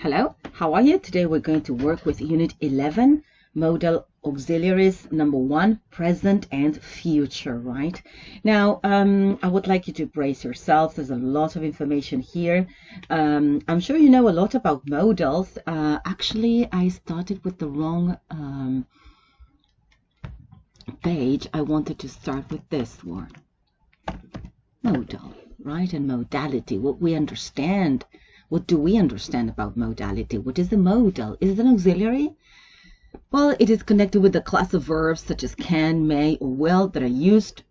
Hello, how are you? Today we're going to work with Unit 11, Modal Auxiliaries, number 1, present and future, right? Now, I would like you to brace yourselves. There's a lot of information here. I'm sure you know a lot about modals. Actually, I started with the wrong page. I wanted to start with this one. Modal, right? And modality, what we understand. What do we understand about modality? What is a modal? Is it an auxiliary? Well, it is connected with a class of verbs such as can, may, or will that are used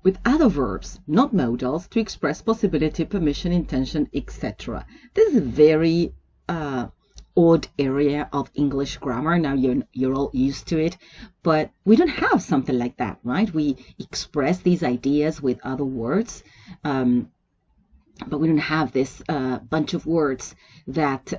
with other verbs, not modals, to express possibility, permission, intention, etc. This is a very odd area of English grammar. Now you're all used to it, but we don't have something like that, right? We express these ideas with other words. But we don't have this bunch of words that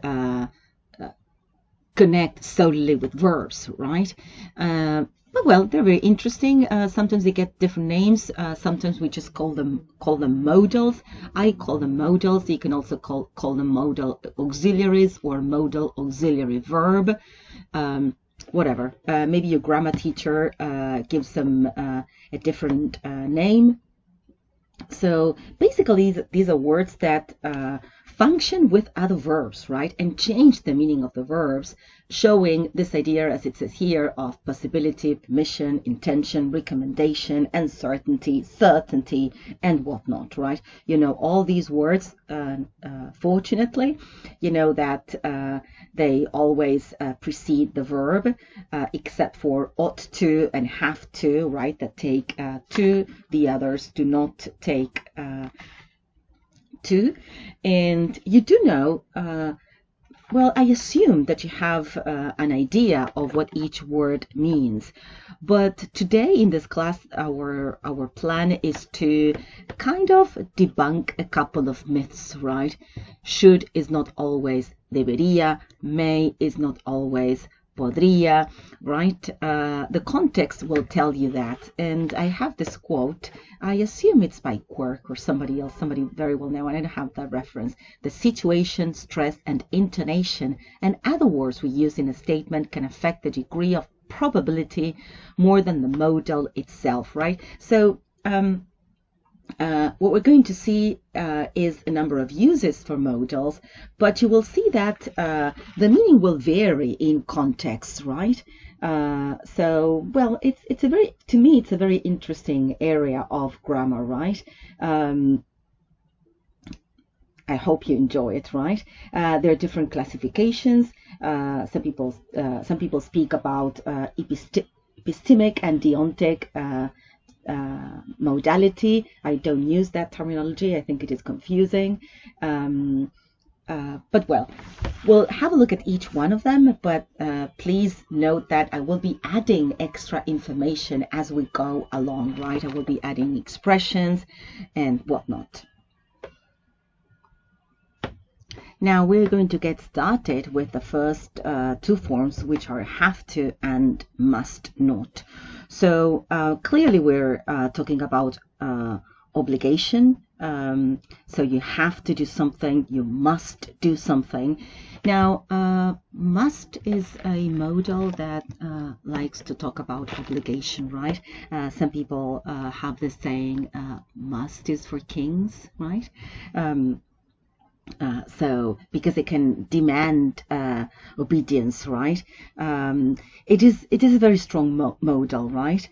connect solely with verbs, right? But well, they're very interesting. Sometimes they get different names. Sometimes we just call them modals. I call them modals. You can also call them modal auxiliaries or modal auxiliary verb. Whatever. Maybe your grammar teacher gives them a different name. So basically, these are words that function with other verbs, right? And change the meaning of the verbs, showing this idea, as it says here, of possibility, permission, intention, recommendation, uncertainty, certainty, and whatnot, right? You know, all these words, fortunately, you know that they always precede the verb, except for ought to and have to, right? That take to. The others do not take to. And you do know, well, I assume that you have an idea of what each word means. But today in this class, our plan is to kind of debunk a couple of myths, right? Should is not always debería, may is not always podría, right? The context will tell you that. And I have this quote. I assume it's by Quirk or somebody else, somebody very well known. I don't have that reference. The situation, stress, and intonation and other words we use in a statement can affect the degree of probability more than the modal itself, right? So what we're going to see is a number of uses for modals, but you will see that the meaning will vary in context, right? So, well, it's a very, to me, it's a very interesting area of grammar, right? I hope you enjoy it, right? There are different classifications. Some people speak about epistemic and deontic modality. I don't use that terminology. I think it is confusing. But well, we'll have a look at each one of them, but please note that I will be adding extra information as we go along, right? I will be adding expressions and whatnot. Now we're going to get started with the first two forms, which are have to and must not. So clearly we're talking about obligation. So you have to do something, you must do something. Now, must is a modal that likes to talk about obligation, right? Some people have this saying, must is for kings, right? So because they can demand obedience, right? It is a very strong modal, right?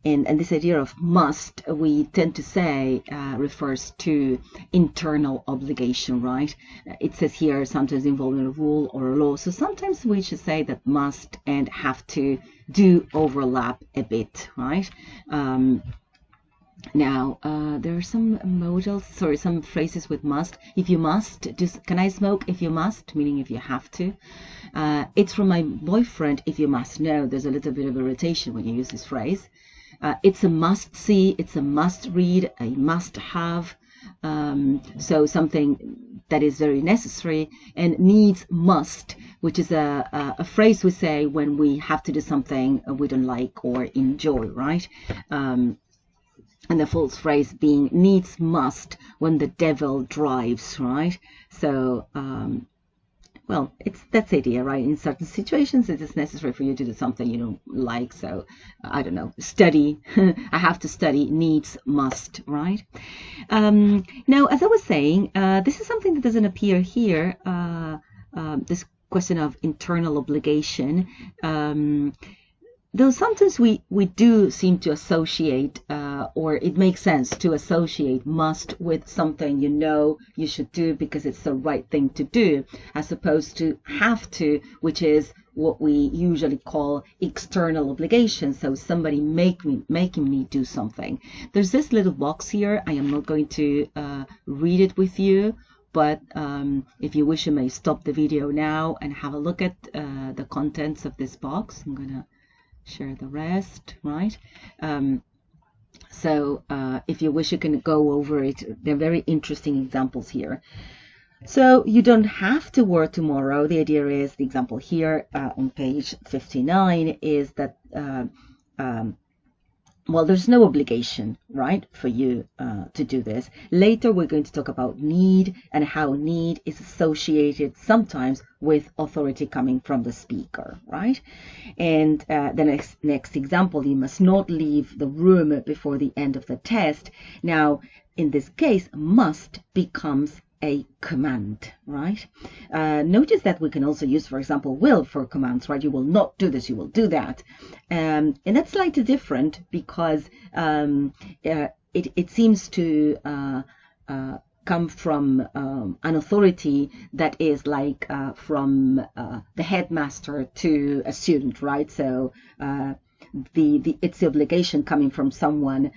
And this idea of must, we tend to say, refers to internal obligation, right? It says here sometimes involving a rule or a law. So sometimes we should say that must and have to do overlap a bit, right? Now, there are some modals, sorry, some phrases with must. If you must, can I smoke if you must, meaning if you have to. It's from my boyfriend, if you must know. There's a little bit of irritation when you use this phrase. It's a must see, it's a must read, a must have. So something that is very necessary, and needs must, which is a phrase we say when we have to do something we don't like or enjoy, right? And the false phrase being needs must when the devil drives, right? So well, that's the idea, right? In certain situations, it is necessary for you to do something you don't like. So, I don't know, study. I have to study, needs, must, right? Now, as I was saying, this is something that doesn't appear here. This question of internal obligation. Though sometimes we do seem to associate, or it makes sense to associate must with something you know you should do because it's the right thing to do, as opposed to have to, which is what we usually call external obligation. So somebody making me do something. There's this little box here. I am not going to read it with you, but if you wish, you may stop the video now and have a look at the contents of this box. I'm gonna share the rest, right? So if you wish, you can go over it. They're very interesting examples here. So you don't have to work tomorrow. The idea is, the example here on page 59 is that well, there's no obligation, right, for you to do this. Later, we're going to talk about need and how need is associated sometimes with authority coming from the speaker, right? And the next example, you must not leave the room before the end of the test. Now, in this case, must becomes a command, right? Notice that we can also use, for example, will for commands, right? You will not do this, you will do that. And that's slightly different because it seems to come from an authority that is like from the headmaster to a student, right? So it's the obligation coming from someone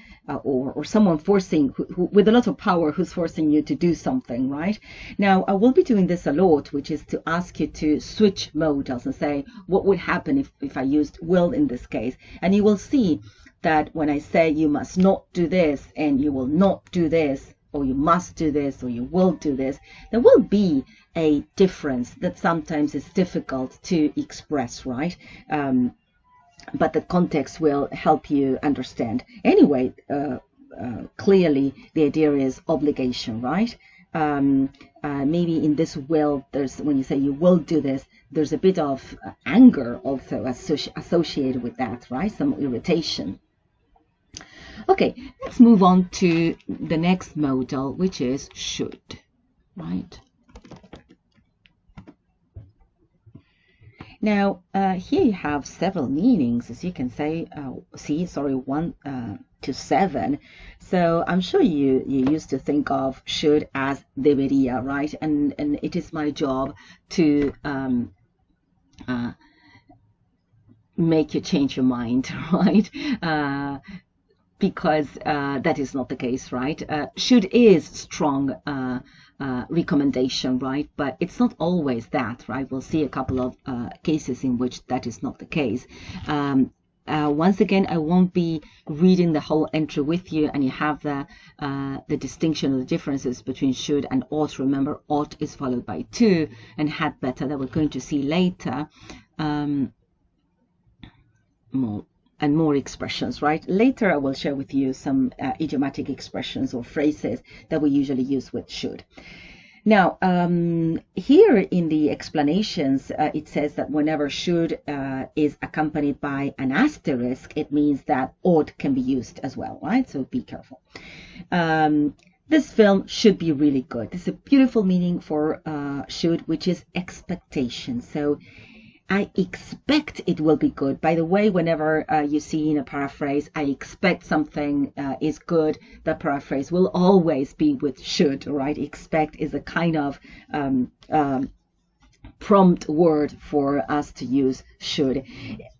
or someone forcing who with a lot of power, who's forcing you to do something, right? Now, I will be doing this a lot, which is to ask you to switch modals and say, what would happen if I used will in this case? And you will see that when I say you must not do this and you will not do this, or you must do this or you will do this, there will be a difference that sometimes is difficult to express, right? But the context will help you understand. Anyway, clearly the idea is obligation, right? Maybe in this will, when you say you will do this, there's a bit of anger also associated with that, right? Some irritation. Okay, let's move on to the next modal, which is should, right? Now, here you have several meanings, as you can see, 1 to 7. So I'm sure you used to think of should as debería, right? And it is my job to make you change your mind, right? Because that is not the case, right? Should is strong recommendation, right? But it's not always that, right? We'll see a couple of cases in which that is not the case. Once again, I won't be reading the whole entry with you, and you have the distinction or the differences between should and ought. Remember, ought is followed by to, and had better, that we're going to see later. More expressions, right? Later I will share with you some idiomatic expressions or phrases that we usually use with should. Now, here in the explanations, it says that whenever should is accompanied by an asterisk, it means that ought can be used as well, right? So be careful. This film should be really good. This is a beautiful meaning for should, which is expectation. So I expect it will be good. By the way, whenever you see in a paraphrase, I expect something is good, the paraphrase will always be with should, right? Expect is a kind of prompt word for us to use should.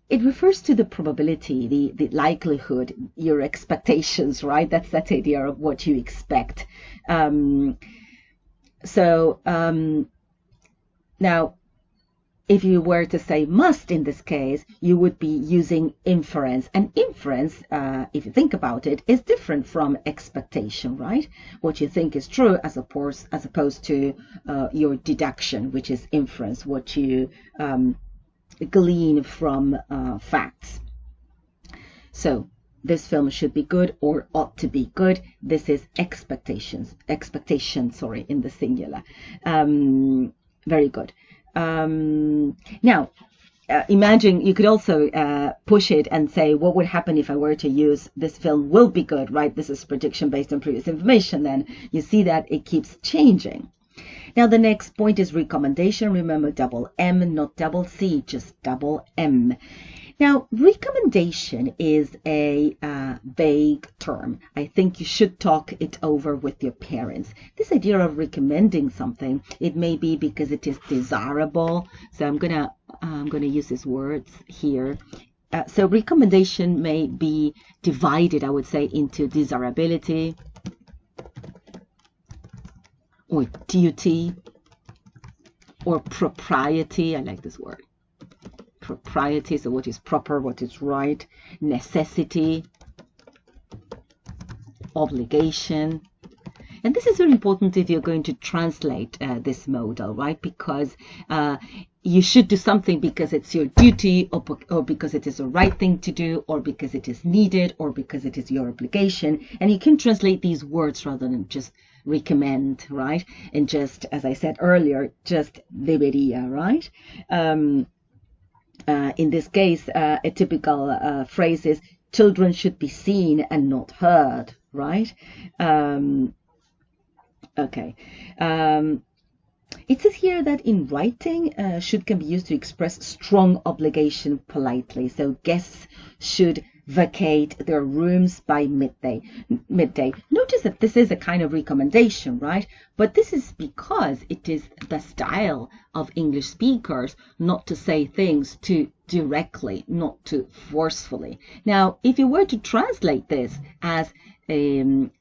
It refers to the probability, the likelihood, your expectations, right? That's that idea of what you expect. Now, if you were to say must in this case, you would be using inference. And inference, if you think about it, is different from expectation, right? What you think is true as opposed to your deduction, which is inference, what you glean from facts. So this film should be good or ought to be good. This is expectation, in the singular. Very good. Now, imagine you could also push it and say, what would happen if I were to use this film will be good, right? This is prediction based on previous information. Then you see that it keeps changing. Now, the next point is recommendation. Remember, double M, not double C, just double M. Now, recommendation is a vague term. I think you should talk it over with your parents. This idea of recommending something, it may be because it is desirable. So I'm gonna use these words here. So recommendation may be divided, I would say, into desirability or duty or propriety. I like this word. Propriety, so what is proper, what is right, necessity, obligation. And this is very important if you're going to translate this modal, right? Because you should do something because it's your duty, or because it is the right thing to do, or because it is needed, or because it is your obligation. And you can translate these words rather than just recommend, right? And just, as I said earlier, just debería, right? In this case, a typical phrase is children should be seen and not heard, right? Okay. It says here that in writing, should can be used to express strong obligation politely. So guests should vacate their rooms by midday. Notice that this is a kind of recommendation, right? But this is because it is the style of English speakers not to say things too directly, not too forcefully. Now, if you were to translate this as deberían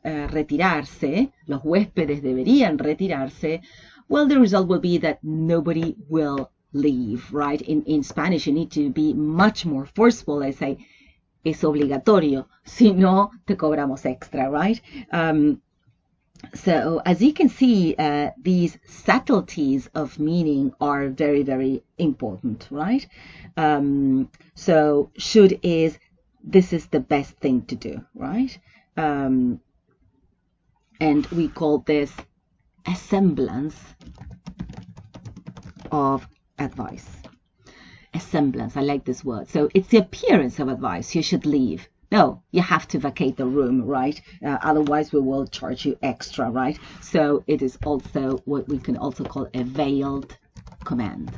retirarse, los huéspedes deberían retirarse, well, the result will be that nobody will leave, right? In Spanish, you need to be much more forceful. They say, es obligatorio, si no, te cobramos extra, right? So as you can see, these subtleties of meaning are very, very important, right? So should is, this is the best thing to do, right? And we call this a semblance of advice. A semblance, I like this word. So it's the appearance of advice. You should leave. No, you have to vacate the room, right? Otherwise, we will charge you extra, right? So it is also what we can also call a veiled command.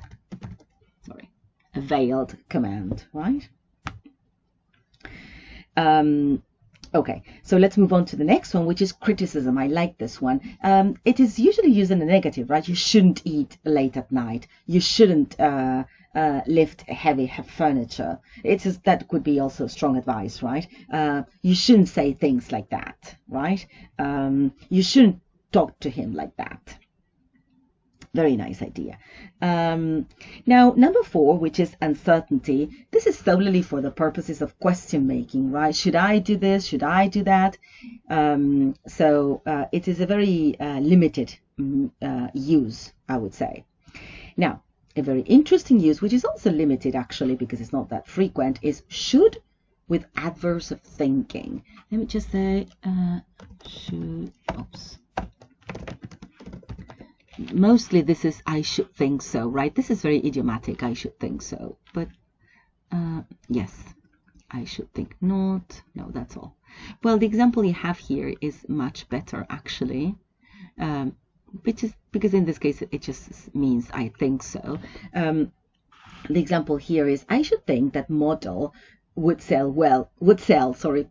Sorry, a veiled command, right? Okay, so let's move on to the next one, which is criticism. I like this one. It is usually used in the negative, right? You shouldn't eat late at night. You shouldn't lift heavy furniture. That could be also strong advice, right? You shouldn't say things like that, right? You shouldn't talk to him like that. Very nice idea. Now, number 4, which is uncertainty. This is solely for the purposes of question making, right? Should I do this? Should I do that? So it is a very limited use, I would say. Now, a very interesting use, which is also limited actually because it's not that frequent, is should with adverbs of thinking. Let me just say should. Oops. Mostly this is I should think so, right? This is very idiomatic, I should think so. But yes, I should think not. No, that's all. Well, the example you have here is much better actually, which is because in this case it just means I think so. The example here is I should think that model would sell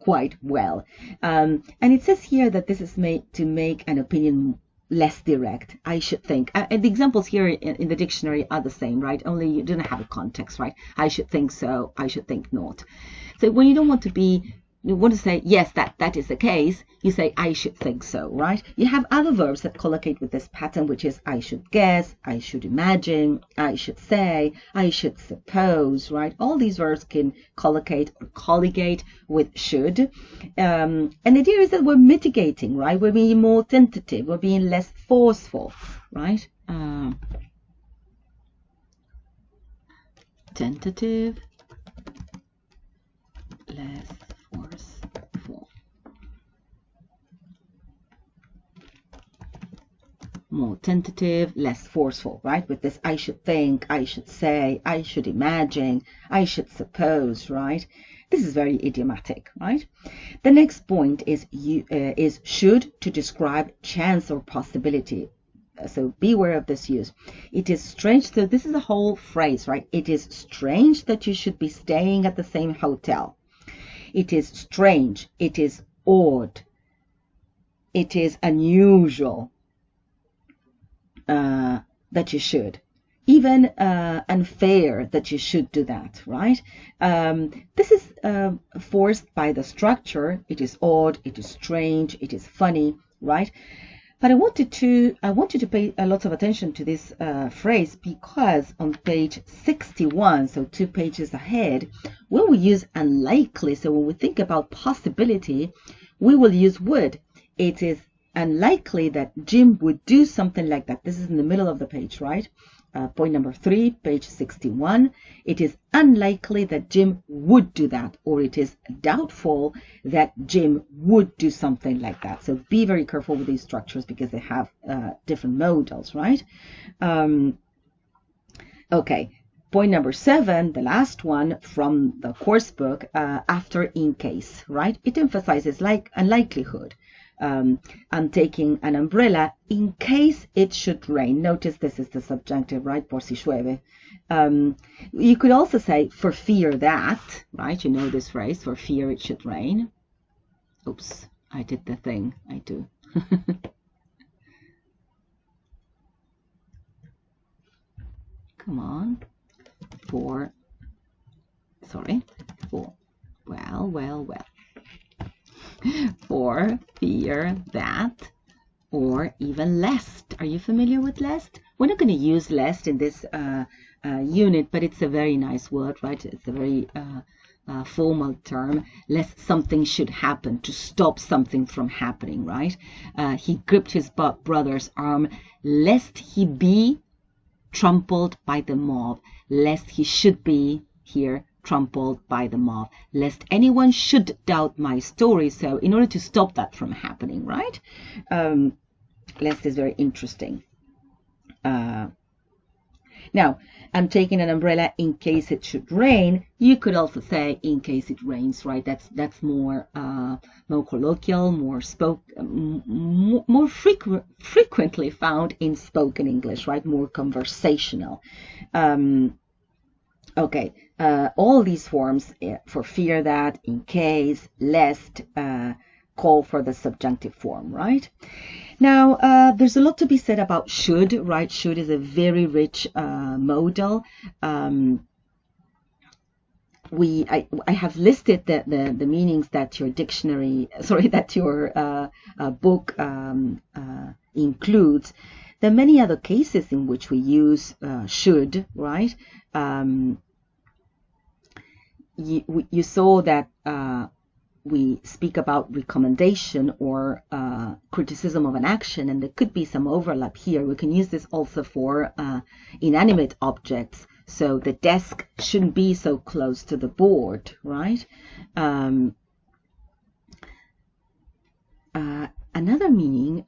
quite well. And it says here that this is made to make an opinion less direct. I should think. And the examples here in the dictionary are the same, right? Only you don't have a context, right? I should think so. I should think not. So when you don't want to be, you want to say, yes, that is the case, you say, I should think so, right? You have other verbs that collocate with this pattern, which is I should guess, I should imagine, I should say, I should suppose, right? All these verbs can collocate or colligate with should. And the idea is that we're mitigating, right? We're being more tentative, we're being less forceful, right? Tentative, less forceful. more tentative, less forceful, right? With this, I should think, I should say, I should imagine, I should suppose, right? This is very idiomatic, right? The next point is should to describe chance or possibility. So beware of this use. It is strange. So this is a whole phrase, right? It is strange that you should be staying at the same hotel. It is strange. It is odd. It is unusual that you should. Even unfair that you should do that, right? This is forced by the structure. It is odd. It is strange. It is funny, right? But I want you to pay a lot of attention to this phrase, because on page 61, so 2 pages ahead, when we use unlikely, so when we think about possibility, we will use would. It is unlikely that Jim would do something like that. This is in the middle of the page, right? Point number 3, page 61. It is unlikely that Jim would do that, or it is doubtful that Jim would do something like that. So be very careful with these structures because they have different modals, right? Okay, point number 7, the last one from the course book, after in case, right? It emphasizes like unlikelihood. I'm taking an umbrella in case it should rain. Notice this is the subjunctive, right? Por si llueve. You could also say for fear that, right? You know this phrase, for fear it should rain. Oops, I did the thing. I do. Come on. For, well. For fear that, or even lest. Are you familiar with lest? We're not going to use lest in this unit, but it's a very nice word, right? It's a very formal term. Lest something should happen, to stop something from happening, right? He gripped his brother's arm, lest he be trampled by the mob, lest he should be here trampled by the mob, lest anyone should doubt my story. So in order to stop that from happening, right? Lest is very interesting. Now, I'm taking an umbrella in case it should rain. You could also say in case it rains, right? That's more colloquial, more frequently found in spoken English, right? More conversational. Okay, all these forms for fear that, in case, lest, call for the subjunctive form, right? Now, there's a lot to be said about should, right? Should is a very rich modal. I have listed the meanings that your dictionary, that your book includes. There are many other cases in which we use should, right? You saw that we speak about recommendation or criticism of an action, and there could be some overlap here. We can use this also for inanimate objects. So the desk shouldn't be so close to the board, right? Another meaning,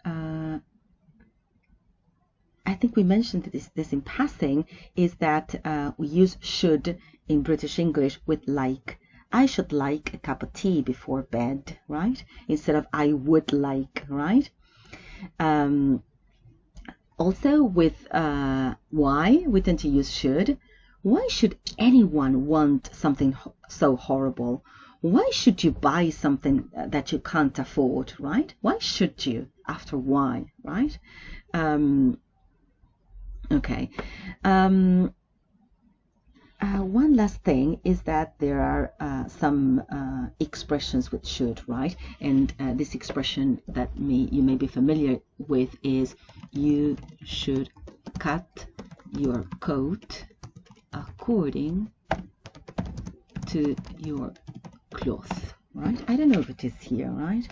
I think we mentioned this in passing, is that we use should in British English with like. I should like a cup of tea before bed, right? Instead of I would like, right? Also with why, we tend to use should. Why should anyone want something so horrible? Why should you buy something that you can't afford, right? Why should you? After why, right? Okay. One last thing is that there are some expressions with should, right? And this expression that you may be familiar with is you should cut your coat according to your cloth, right? I don't know if it is here, right?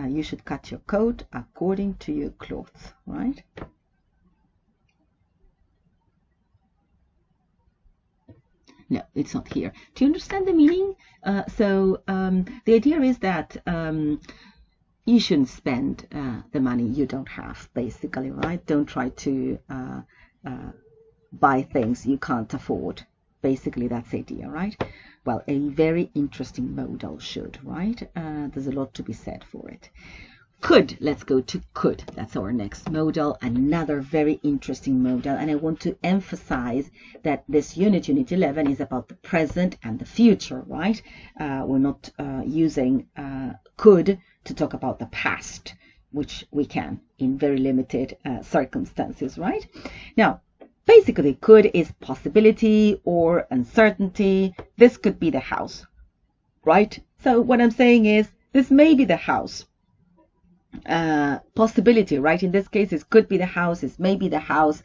You should cut your coat according to your cloth, right? No, it's not here. Do you understand the meaning? The idea is that you shouldn't spend the money you don't have, basically, right? Don't try to buy things you can't afford. Basically, that's the idea, right? Well, a very interesting modal should, right? There's a lot to be said for it. Could, let's go to could. That's our next modal, another very interesting modal. And I want to emphasize that this unit 11, is about the present and the future, right? We're not using could to talk about the past, which we can in very limited circumstances, right? Now, basically, could is possibility or uncertainty. This could be the house, right? So what I'm saying is this may be the house. Possibility, right? In this case, it could be the house, it may be the house.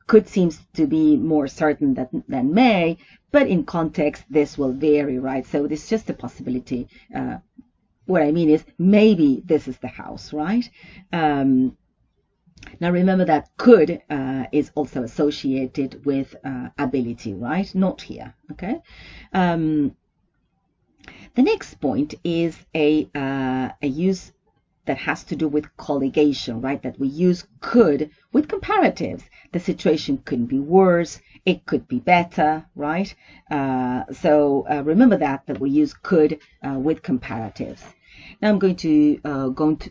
Could seems to be more certain than may, but in context, this will vary, right? So it's just a possibility. What I mean is maybe this is the house, right? Now remember that could is also associated with ability, right? Not here, okay? The next point is a use that has to do with colligation, right? That we use could with comparatives. The situation couldn't be worse, it could be better, right? So remember that we use could with comparatives. Now I'm going to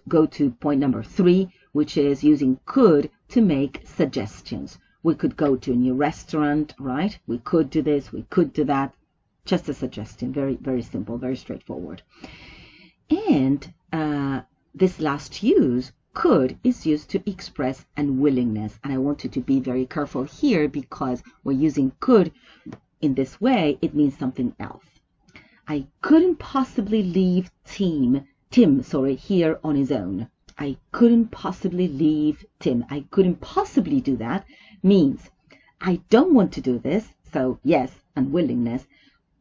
go to point number 3, which is using could to make suggestions. We could go to a new restaurant, right? We could do this, we could do that. Just a suggestion, very, very simple, very straightforward. And this last use, could, is used to express unwillingness. And I want you to be very careful here because we're using could in this way, it means something else. I couldn't possibly leave Tim here on his own. I couldn't possibly leave Tim. I couldn't possibly do that means I don't want to do this. So yes, unwillingness,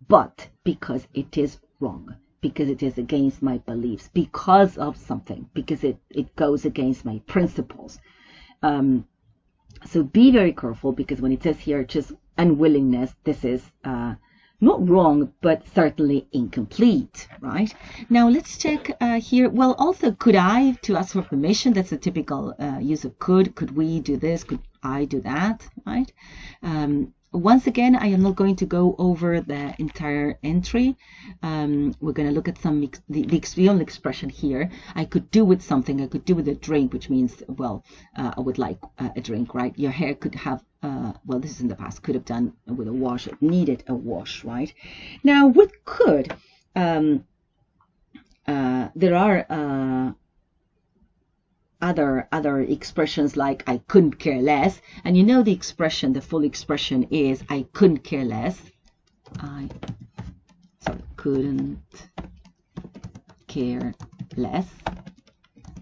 but because it is wrong, because it is against my beliefs, because of something, because it goes against my principles. So be very careful, because when it says here just unwillingness, this is not wrong, but certainly incomplete, right? Now let's check here. Well, also could I, to ask for permission. That's a typical use of could. Could we do this? Could I do that, right? Once again, I am not going to go over the entire entry. We're going to look at the only expression here. I could do with something. I could do with a drink, which means, well, I would like a drink, right? Your hair could have, well, this is in the past, could have done with a wash. It needed a wash, right? Now, with could, there are other expressions like I couldn't care less, and you know the expression, the full expression is I couldn't care less. I couldn't care less,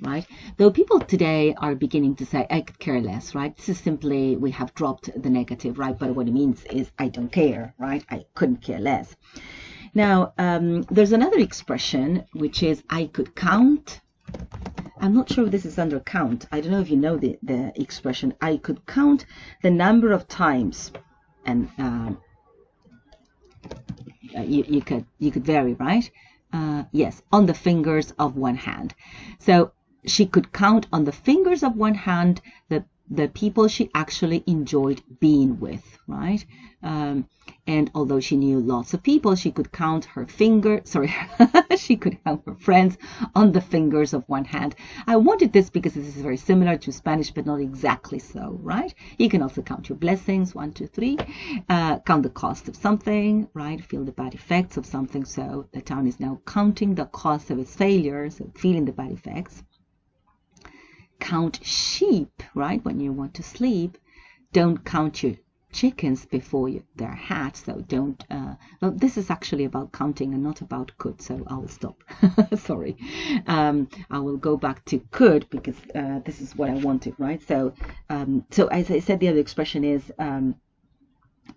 right? Though people today are beginning to say I could care less, right? This is simply, we have dropped the negative, right? But what it means is I don't care, right? I couldn't care less. Now there's another expression which is I could count. I'm not sure if this is under count. I don't know if you know the expression. I could count the number of times, and you could vary, right? Yes, on the fingers of one hand. So she could count on the fingers of one hand the people she actually enjoyed being with, right? And although she knew lots of people, she could count her she could count her friends on the fingers of one hand. I wanted this because this is very similar to Spanish, but not exactly so, right? You can also count your blessings, 1, 2, 3. Count the cost of something, right? Feel the bad effects of something. So the town is now counting the cost of its failure, so feeling the bad effects. Count sheep, right? When you want to sleep. Don't count your chickens before they're hatched. So don't, well, this is actually about counting and not about could, so I'll stop. Sorry. I will go back to could because this is what I wanted, right? So so as I said, the other expression is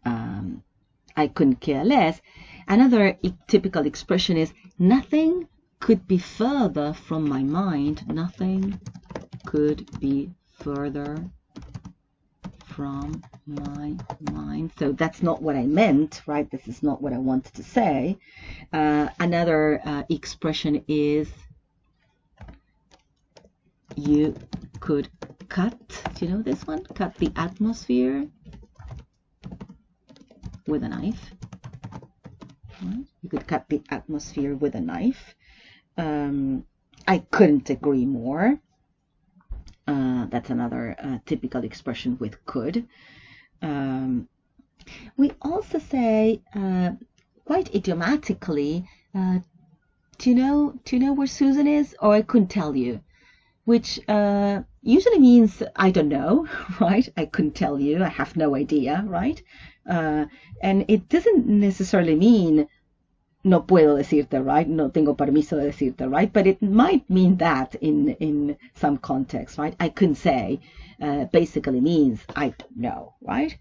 I couldn't care less. Another typical expression is nothing could be further from my mind. Nothing could be further from my mind. So that's not what I meant, right? This is not what I wanted to say. Another expression is you could cut, do you know this one? Cut the atmosphere with a knife. Right? You could cut the atmosphere with a knife. I couldn't agree more. That's another typical expression with could. We also say, quite idiomatically, do you know where Susan is? Or I couldn't tell you, which usually means I don't know, right? I couldn't tell you. I have no idea, right? And it doesn't necessarily mean no puedo decirte, right? No tengo permiso de decirte, right? But it might mean that in some context, right? I couldn't say basically means I don't know, right?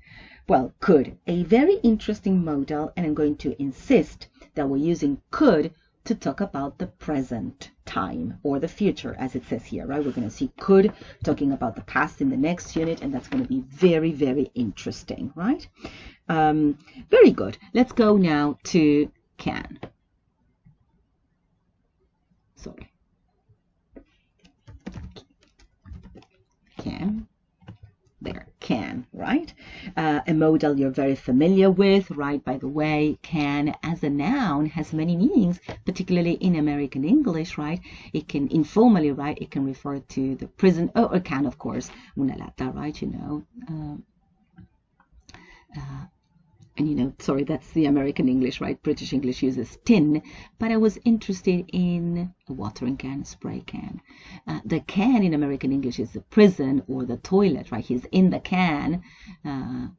Well, could, a very interesting modal, and I'm going to insist that we're using could to talk about the present time or the future, as it says here, right? We're going to see could talking about the past in the next unit, and that's going to be very, very interesting, right? Very good. Let's go now to can. Sorry. Can. There, can, right? A modal you're very familiar with, right? By the way, can as a noun has many meanings, particularly in American English, right? It can informally, right? It can refer to the prison, or can, of course, una lata, right? You know, and you know, sorry, that's the American English, right? British English uses tin, but I was interested in a watering can, a spray can. The can in American English is the prison or the toilet, right? He's in the can,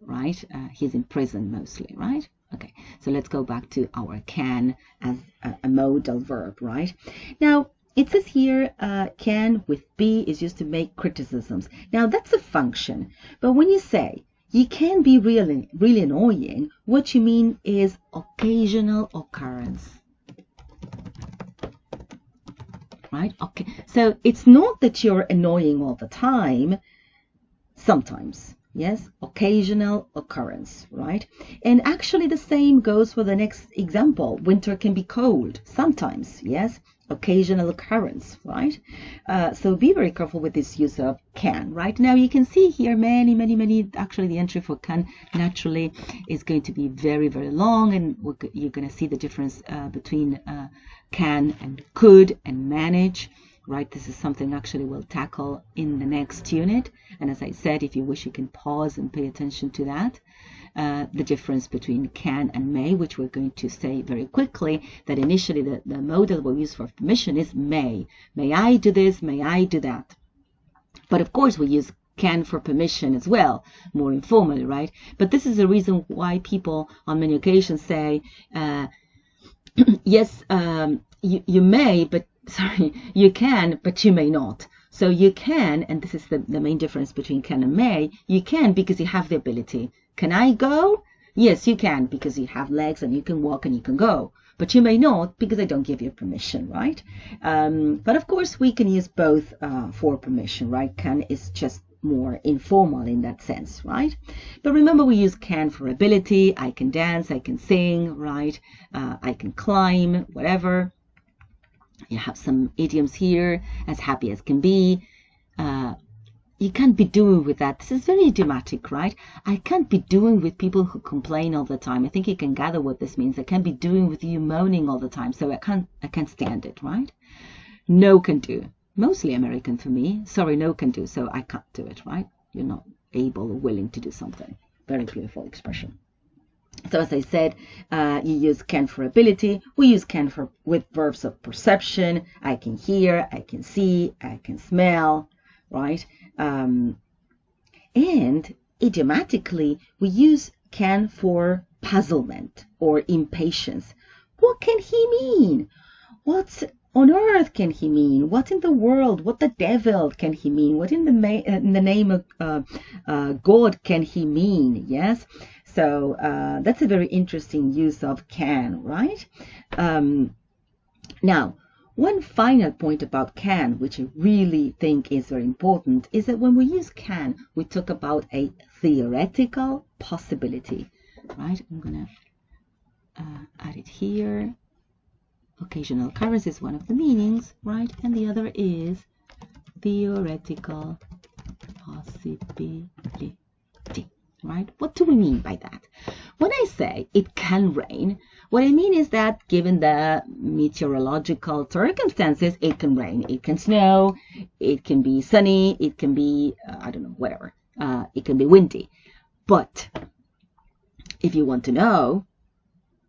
right? He's in prison mostly, right? Okay, so let's go back to our can as a modal verb, right? Now, it says here, can with be is used to make criticisms. Now, that's a function, but when you say, you can be really annoying, what you mean is occasional occurrence. Right? Okay. So it's not that you're annoying all the time. Sometimes. Yes? Occasional occurrence. Right? And actually the same goes for the next example. Winter can be cold. Sometimes. Yes? Occasional occurrence, right? So be very careful with this use of can, right? Now you can see here many, actually the entry for can naturally is going to be very, very long, and you're going to see the difference between can and could and manage, right? This is something actually we'll tackle in the next unit. And as I said, if you wish, you can pause and pay attention to that. The difference between can and may, which we're going to say very quickly, that initially the modal we'll use for permission is may. May I do this? May I do that? But of course we use can for permission as well, more informally, right? But this is the reason why people on many occasions say, yes, you may, but sorry, you can, but you may not. So you can, and this is the main difference between can and may, you can because you have the ability. Can I go? Yes, you can because you have legs and you can walk and you can go. But you may not because I don't give you permission, right? But of course, we can use both for permission, right? Can is just more informal in that sense, right? But remember, we use can for ability. I can dance, I can sing, right? I can climb, whatever. You have some idioms here, as happy as can be. You can't be doing with that. This is very idiomatic, right? I can't be doing with people who complain all the time. I think you can gather what this means. I can't be doing with you moaning all the time. So I can't stand it, right? No can do. Mostly American for me. Sorry, no can do. So I can't do it, right? You're not able or willing to do something. Very beautiful expression. So as I said, you use can for ability. We use can for with verbs of perception. I can hear, I can see, I can smell, right? And idiomatically, we use can for puzzlement or impatience. What can he mean? What on earth can he mean? What in the world? What the devil can he mean? What in the name of God can he mean? Yes. So that's a very interesting use of can, right? Now, one final point about can, which I really think is very important, is that when we use can, we talk about a theoretical possibility, right? I'm going to add it here. Occasional occurrence is one of the meanings, right? And the other is theoretical possibility. Right? What do we mean by that? When I say it can rain, what I mean is that given the meteorological circumstances, it can rain, it can snow, it can be sunny, it can be, I don't know, whatever. It can be windy. But if you want to know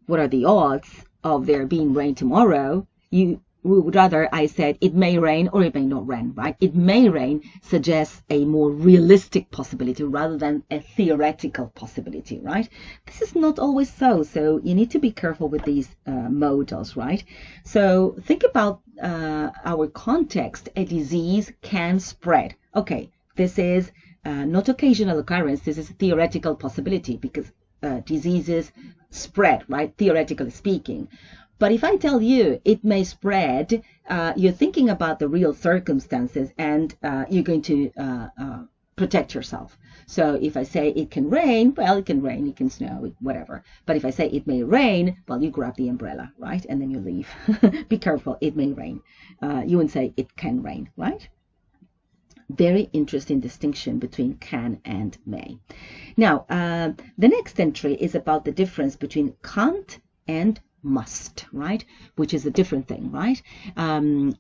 what are the odds of there being rain tomorrow, we would rather I said it may rain or it may not rain, right? It may rain suggests a more realistic possibility rather than a theoretical possibility, right? This is not always so, so you need to be careful with these modals, right? So think about our context. A disease can spread. Okay, this is not occasional occurrence, this is a theoretical possibility because diseases spread, right? Theoretically speaking. But if I tell you it may spread, you're thinking about the real circumstances and you're going to protect yourself. So if I say it can rain, well, it can rain, it can snow, whatever. But if I say it may rain, well, you grab the umbrella, right? And then you leave. Be careful, it may rain. You wouldn't say it can rain, right? Very interesting distinction between can and may. Now, the next entry is about the difference between can't and must, right? Which is a different thing, right?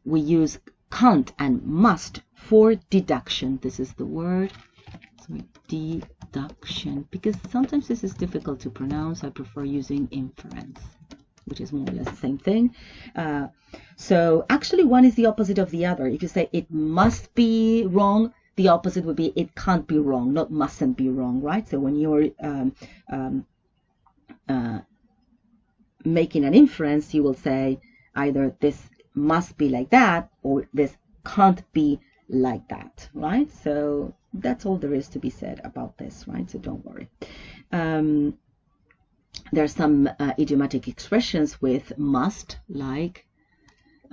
We use can't and must for deduction. This is the word. Sorry, deduction. Because sometimes this is difficult to pronounce. I prefer using inference, which is more or less the same thing. So actually one is the opposite of the other. If you say it must be wrong, the opposite would be it can't be wrong, not mustn't be wrong, right? So when you're making an inference, you will say either this must be like that or this can't be like that, right? So that's all there is to be said about this, right? So don't worry. There are some idiomatic expressions with must, like,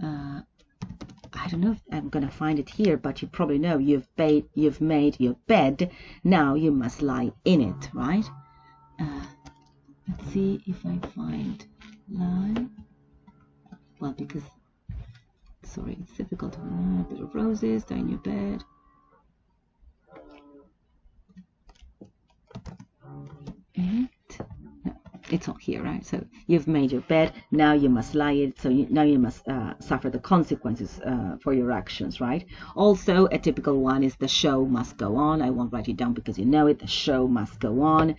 I don't know if I'm going to find it here, but you probably know you've made your bed, now you must lie in it, right? Let's see if I find lie. Well, because, sorry, it's difficult. A bit of roses, die in your bed. It's not here, right? So you've made your bed, now you must lie it, so now you must suffer the consequences for your actions, right? Also, a typical one is the show must go on. I won't write it down because you know it. The show must go on.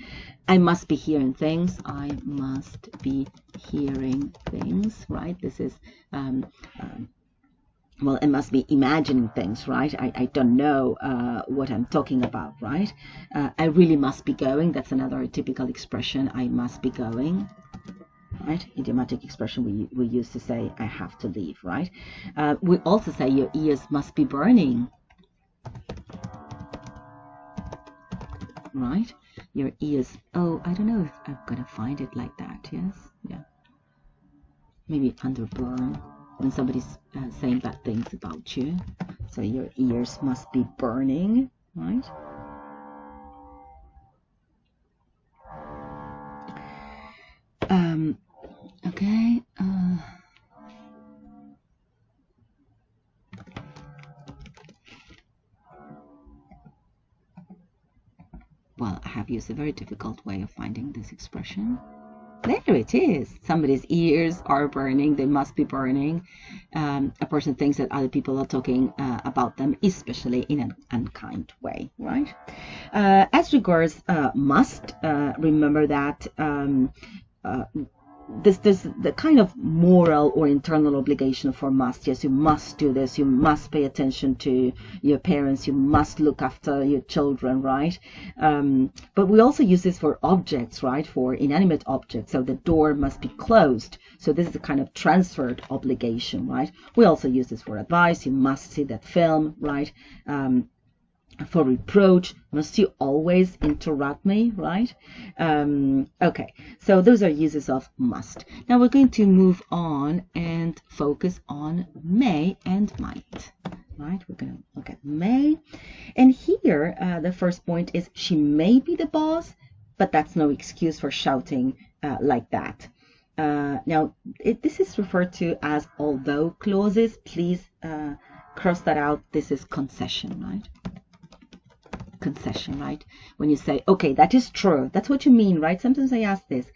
I must be hearing things. I must be hearing things, right? This is well, I must be imagining things, right? I don't know what I'm talking about, right? I really must be going. That's another typical expression. I must be going, right? Idiomatic expression we used to say, I have to leave, right? We also say your ears must be burning, right? Your ears. Oh, I don't know if I'm going to find it like that. Yes? Yeah. Maybe under burn. When somebody's saying bad things about you. So your ears must be burning, right? Okay. Well, I have used a very difficult way of finding this expression. There it is. Somebody's ears are burning. They must be burning. A person thinks that other people are talking about them, especially in an unkind way, right? As regards must, remember that there's the kind of moral or internal obligation for must. Yes, you must do this. You must pay attention to your parents. You must look after your children, right? But we also use this for objects, right? For inanimate objects. So the door must be closed. So this is a kind of transferred obligation, right? We also use this for advice. You must see that film, right? For reproach, must you always interrupt me, right? Okay, so those are uses of must. Now we're going to move on and focus on may and might, right? We're going to look at may. And here, the first point is she may be the boss, but that's no excuse for shouting like that. Now, this is referred to as although clauses. Please cross that out. This is concession, right? Concession, right? When you say, okay, that is true. That's what you mean, right? Sometimes I ask this.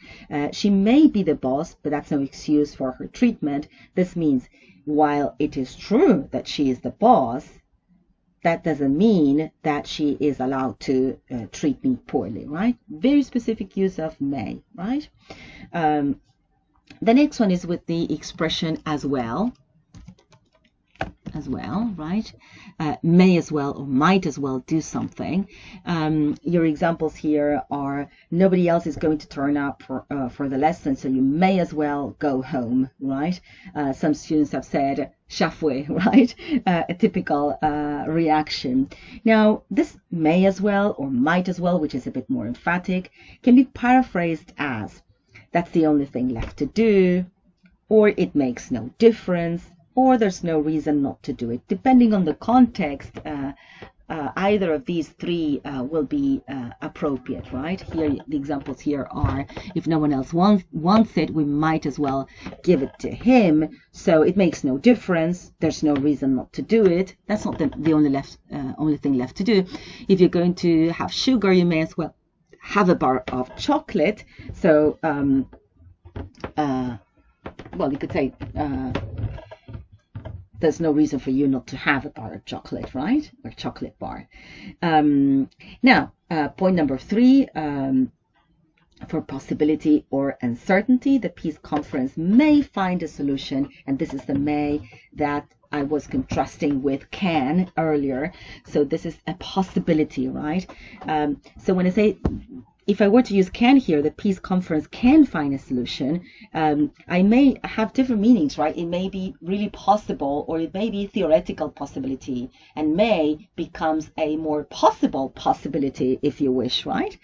She may be the boss, but that's no excuse for her treatment. This means while it is true that she is the boss, that doesn't mean that she is allowed to treat me poorly, right? Very specific use of may, right? The next one is with the expression as well, right? May as well or might as well do something. Your examples here are nobody else is going to turn up for the lesson, so you may as well go home, right? Some students have said chafoué, right? A typical reaction. Now, this may as well or might as well, which is a bit more emphatic, can be paraphrased as that's the only thing left to do, or it makes no difference, or there's no reason not to do it. Depending on the context, either of these three will be appropriate, right? Here, the examples here are, if no one else wants it, we might as well give it to him. So it makes no difference. There's no reason not to do it. That's not the only thing left to do. If you're going to have sugar, you may as well have a bar of chocolate. So, well, you could say, there's no reason for you not to have a bar of chocolate, right? Or chocolate bar. Now, point number 3, for possibility or uncertainty, the peace conference may find a solution, and this is the may that I was contrasting with can earlier. So this is a possibility, right? So when I say, if I were to use can here, the peace conference can find a solution, I may have different meanings, right? It may be really possible, or it may be theoretical possibility, and may becomes a more possible possibility, if you wish, right?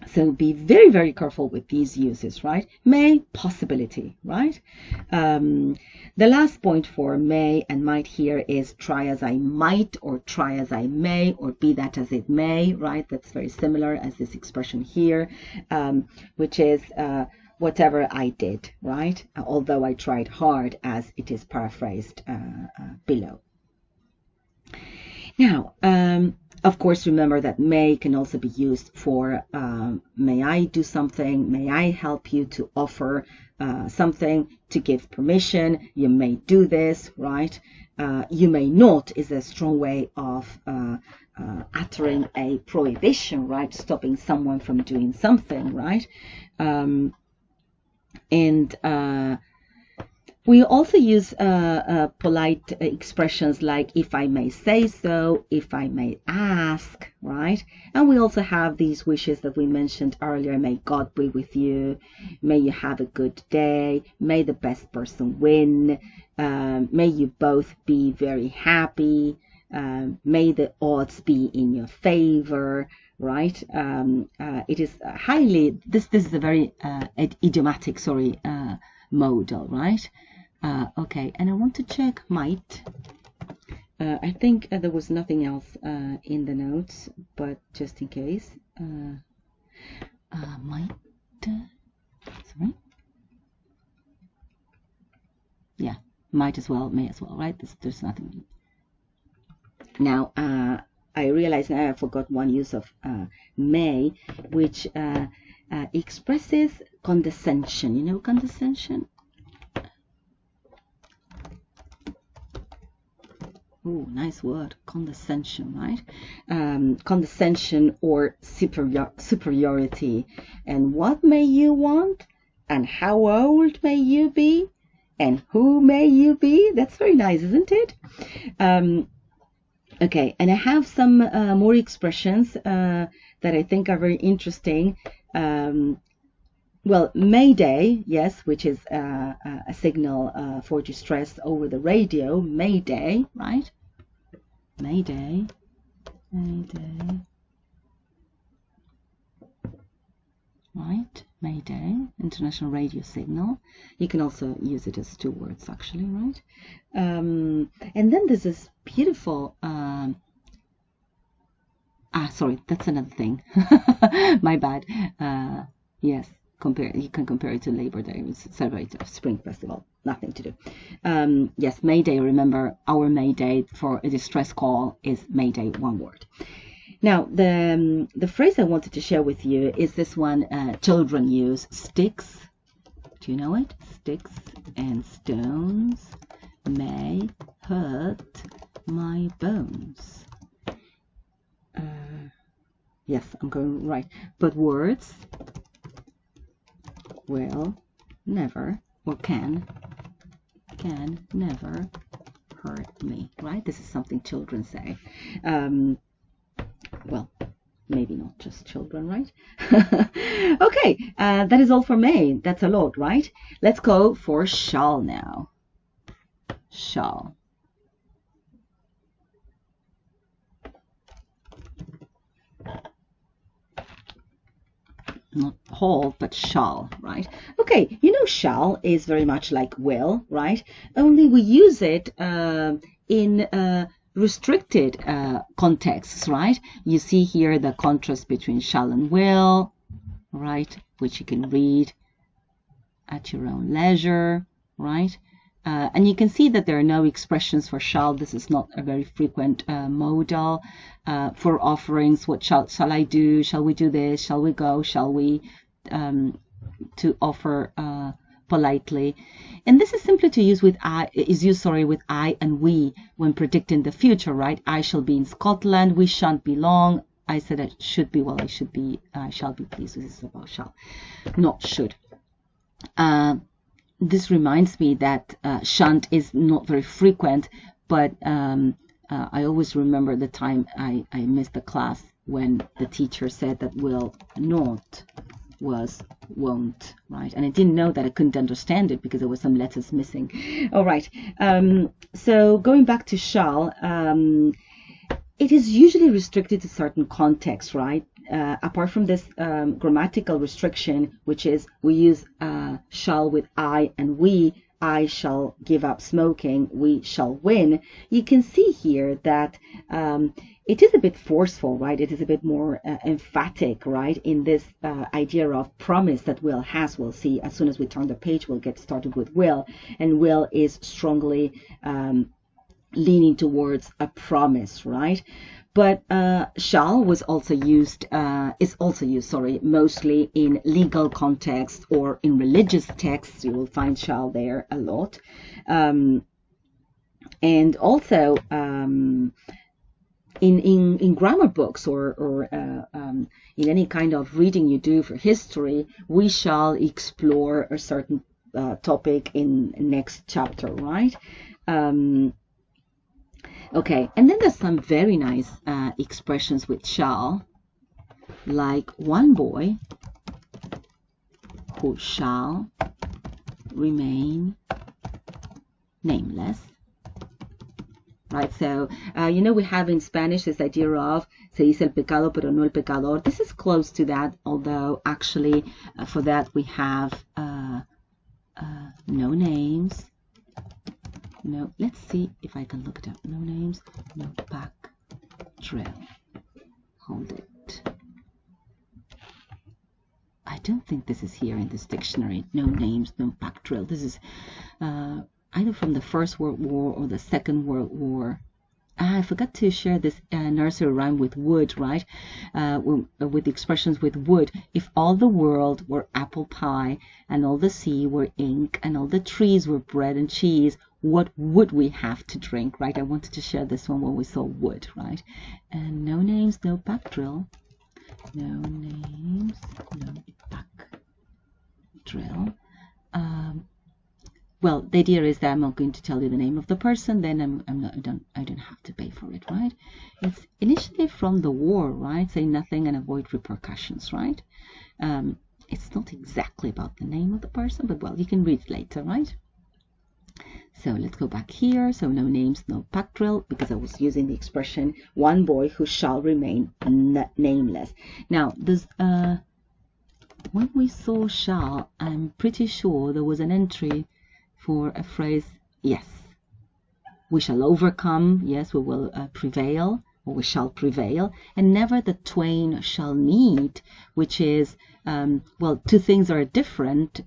So be very, very careful with these uses, right? May, possibility, right? The last point for may and might here is try as I might, or try as I may, or be that as it may, right? That's very similar as this expression here, which is whatever I did, right? Although I tried hard, as it is paraphrased below. Now, of course, remember that may can also be used for may I do something, may I help you, to offer something, to give permission, you may do this, right? You may not is a strong way of uttering a prohibition, right? Stopping someone from doing something, right? We also use polite expressions like if I may say so, if I may ask, right? And we also have these wishes that we mentioned earlier. May God be with you. May you have a good day. May the best person win. May you both be very happy. May the odds be in your favor, right? It is highly, this is a very idiomatic, modal, right? Okay, and I want to check might. I think there was nothing else in the notes, but just in case. Might, sorry. Yeah, might as well, may as well, right? There's nothing. Now, I realize now I forgot one use of may, which expresses condescension. You know condescension? Oh, nice word, condescension, right? Condescension or superiority. And what may you want? And how old may you be? And who may you be? That's very nice, isn't it? Okay, and I have some more expressions that I think are very interesting. Well, Mayday, yes, which is a signal for distress over the radio. Mayday, right? Mayday, Mayday, right? Mayday, international radio signal. You can also use it as 2 words, actually, right? And then there's this beautiful. Sorry, that's another thing. My bad. Yes. You can compare it to Labor Day. We celebrate a spring festival. Nothing to do. Yes, May Day. Remember, our May Day for a distress call is May Day, one word. Now, the phrase I wanted to share with you is this one children use. Sticks. Do you know it? Sticks and stones may hurt my bones. Yes, I'm going right. But words will never, or can never hurt me, right? This is something children say. Well, maybe not just children, right? Okay, that is all for May. That's a lot, right? Let's go for shall now. Shall. Not whole, but shall, right? Okay, you know shall is very much like will, right? Only we use it in restricted contexts, right? You see here the contrast between shall and will, right? Which you can read at your own leisure, right? And you can see that there are no expressions for shall. This is not a very frequent modal. For offerings, what shall I do? Shall we do this? Shall we go? Shall we? To offer politely. And this is simply to use with with I and we when predicting the future, right? I shall be in Scotland. We shan't be long. I said I should be. Well, I should be. I shall be pleased. This is about shall, not should. This reminds me that shan't is not very frequent, but I always remember the time I missed the class when the teacher said that will not was won't, right? And I didn't know that. I couldn't understand it because there were some letters missing. All right. So going back to shall, it is usually restricted to certain contexts, right? Apart from this grammatical restriction, which is we use shall with I and we. I shall give up smoking. We shall win. You can see here that it is a bit forceful, right? It is a bit more emphatic, right? In this idea of promise that will has. We'll see as soon as we turn the page, we'll get started with will. And will is strongly leaning towards a promise, right? But shall was also used, is also used, mostly in legal context or in religious texts. You will find shall there a lot. And also in grammar books or in any kind of reading you do for history, we shall explore a certain topic in next chapter, right? Okay, and then there's some very nice expressions with shall, like one boy who shall remain nameless, right? So, you know, we have in Spanish this idea of se dice el pecado pero no el pecador. This is close to that, although actually for that we have no names. No, let's see if I can look it up. No names, no back drill. Hold it. I don't think this is here in this dictionary. No names, no back drill. This is either from the First World War or the Second World War. I forgot to share this nursery rhyme with wood, right? With the expressions with wood. If all the world were apple pie, and all the sea were ink, and all the trees were bread and cheese, what would we have to drink, right? I wanted to share this one when we saw wood, right? And no names, no back drill. No names, no back drill. Well, the idea is that I'm not going to tell you the name of the person, then I don't have to pay for it, right? It's initially from the war, right? Say nothing and avoid repercussions, right? It's not exactly about the name of the person, but well, you can read it later, right? So let's go back here. So no names, no pack drill, because I was using the expression one boy who shall remain nameless. Now, this, when we saw shall, I'm pretty sure there was an entry for a phrase, yes, we shall overcome, yes, we will prevail, or we shall prevail, and never the twain shall meet, which is, well, two things are different.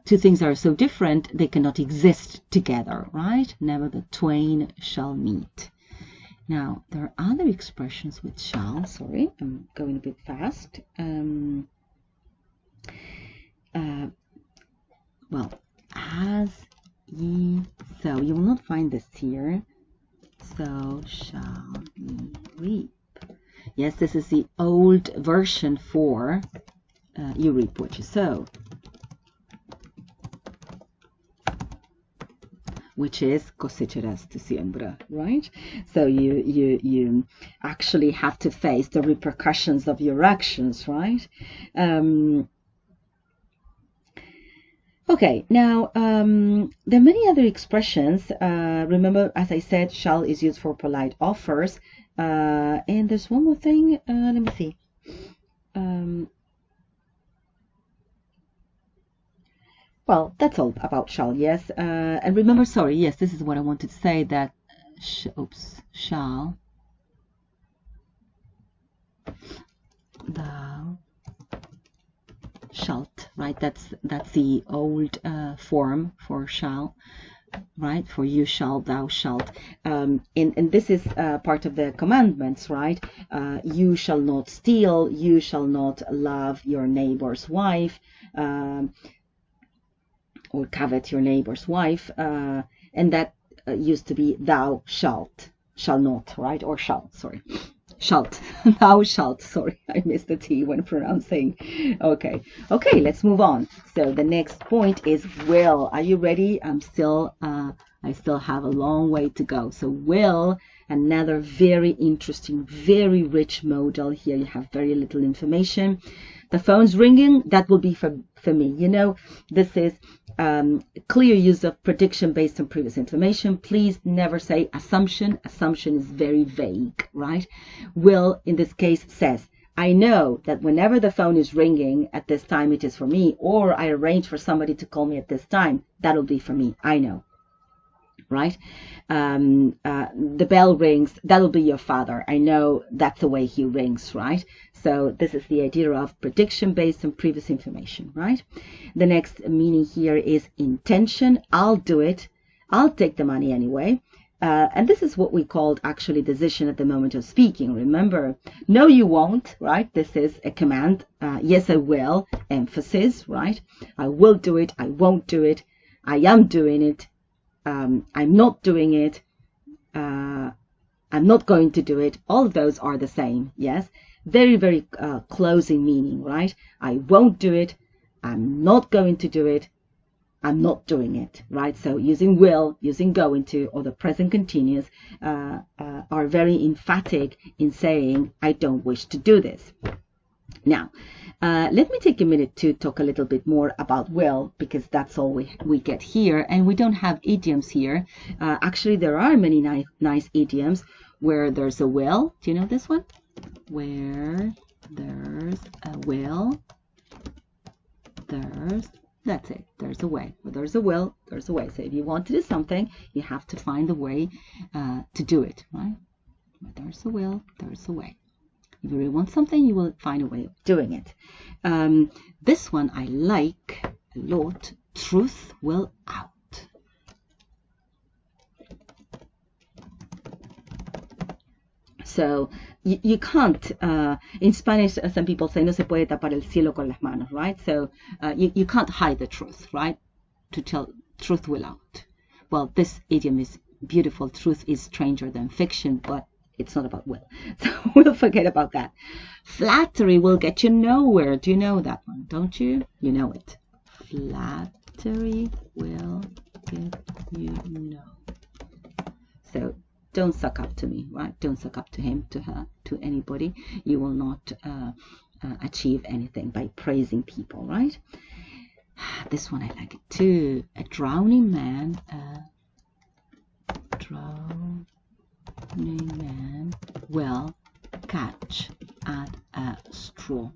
Two things are so different they cannot exist together, right? Never the twain shall meet. Now, there are other expressions with shall. Sorry, I'm going a bit fast. Well, as ye sow. You will not find this here. So shall ye reap. Yes, this is the old version for you reap what you sow, which is cosecharás tu siembra, right? So you actually have to face the repercussions of your actions, right? Okay, now there are many other expressions. Remember, as I said, shall is used for polite offers. And there's one more thing. Let me see. Well, that's all about shall, yes. And remember, sorry, yes, this is what I wanted to say, that, shall, thou shalt, right? That's the old form for shall, right? For you shall, thou shalt. And this is part of the commandments, right? You shall not steal, you shall not love your neighbor's wife, or covet your neighbor's wife, and that used to be thou shalt, shall not, right? Or shall, sorry, shalt, thou shalt, sorry, I missed the T when pronouncing. Okay, let's move on. So the next point is will. Are you ready? I still have a long way to go. So will, another very interesting, very rich modal. Here you have very little information. The phone's ringing, that will be for me. You know, this is clear use of prediction based on previous information. Please never say assumption. Assumption is very vague, right? Will, in this case, says, I know that whenever the phone is ringing at this time, it is for me, or I arrange for somebody to call me at this time, that'll be for me. I know. Right? The bell rings, that'll be your father. I know that's the way he rings, right? So this is the idea of prediction based on previous information, right? The next meaning here is intention. I'll do it. I'll take the money anyway. And this is what we called actually decision at the moment of speaking. Remember, no, you won't, right? This is a command. Yes, I will. Emphasis, right? I will do it. I won't do it. I am doing it. I'm not doing it, I'm not going to do it. All of those are the same, yes? Very, very close in meaning, right? I won't do it, I'm not going to do it, I'm not doing it, right? So using will, using going to, or the present continuous are very emphatic in saying, I don't wish to do this. Now, let me take a minute to talk a little bit more about will, because that's all we get here, and we don't have idioms here. Actually, there are many nice idioms where there's a will. Do you know this one? Where there's a will, that's it. There's a way. Where there's a will, there's a way. So if you want to do something, you have to find a way to do it, right? Where there's a will, there's a way. If you really want something, you will find a way of doing it. This one I like a lot. Truth will out. So you can't, in Spanish, some people say, no se puede tapar el cielo con las manos, right? So you can't hide the truth, right? To tell truth will out. Well, this idiom is beautiful. Truth is stranger than fiction, but it's not about will. So we'll forget about that. Flattery will get you nowhere. Do you know that one? Don't you? You know it. Flattery will get you nowhere. So don't suck up to me, right? Don't suck up to him, to her, to anybody. You will not achieve anything by praising people, right? This one I like it too. A drowning man, will catch at a straw.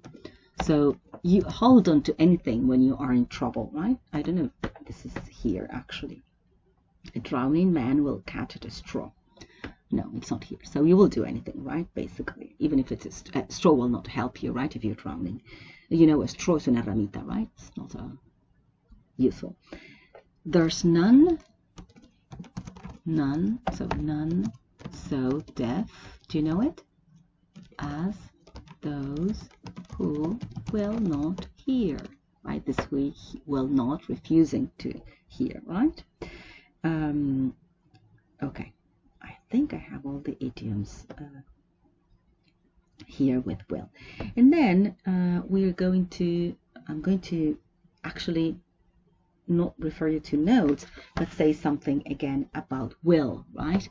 So you hold on to anything when you are in trouble, right? I don't know. This is here actually. A drowning man will catch at a straw. No, it's not here. So you will do anything, right? Basically, even if it's a straw will not help you, right? If you're drowning, you know, a straw is una ramita, right? It's not useful. There's none, so none, so deaf. Do you know it? As those who will not hear, right? This we will not, refusing to hear, right? Okay. I think I have all the idioms here with will. And then I'm going to actually not refer you to notes, but say something again about will, right?